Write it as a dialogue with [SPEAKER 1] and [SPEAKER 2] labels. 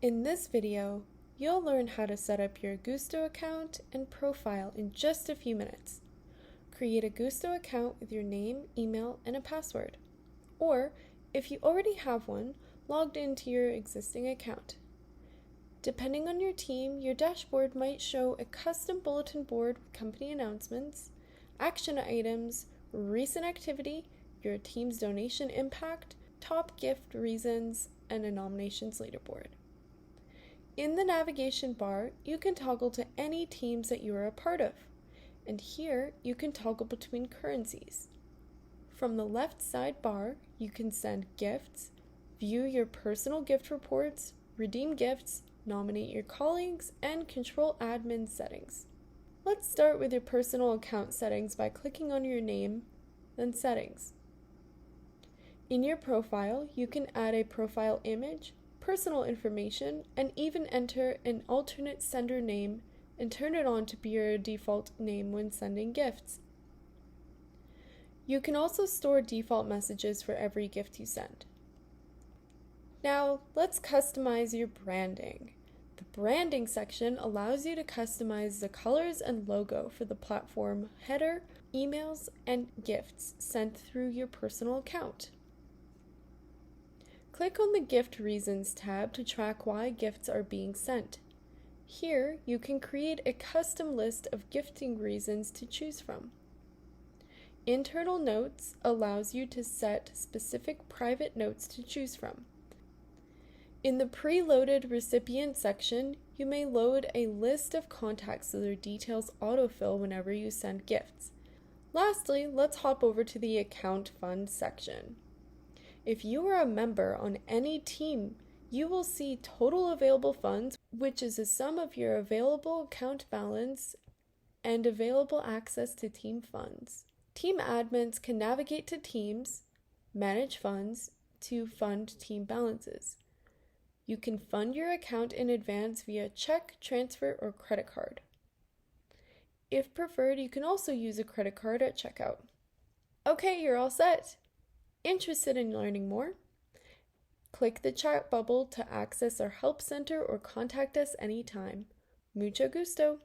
[SPEAKER 1] In this video, you'll learn how to set up your Guusto account and profile in just a few minutes. Create a Guusto account with your name, email, and a password. Or, if you already have one, logged into your existing account. Depending on your team, your dashboard might show a custom bulletin board with company announcements, action items, recent activity, your team's donation impact, top gift reasons, and a nominations leaderboard. In the navigation bar, you can toggle to any teams that you are a part of, and here you can toggle between currencies. From the left side bar, you can send gifts, view your personal gift reports, redeem gifts, nominate your colleagues, and control admin settings. Let's start with your personal account settings by clicking on your name, then Settings. In your profile, you can add a profile image, personal information, and even enter an alternate sender name and turn it on to be your default name when sending gifts. You can also store default messages for every gift you send. Now, let's customize your branding. The branding section allows you to customize the colors and logo for the platform header, emails, and gifts sent through your personal account. Click on the Gift Reasons tab to track why gifts are being sent. Here, you can create a custom list of gifting reasons to choose from. Internal Notes allows you to set specific private notes to choose from. In the preloaded recipient section, you may load a list of contacts so their details autofill whenever you send gifts. Lastly, let's hop over to the Account Fund section. If you are a member on any team, you will see total available funds, which is a sum of your available account balance and available access to team funds. Team admins can navigate to teams, manage funds to fund team balances. You can fund your account in advance via check, transfer, or credit card. If preferred, you can also use a credit card at checkout. Okay, you're all set. Interested in learning more? Click the chat bubble to access our help center or contact us anytime. Mucho gusto!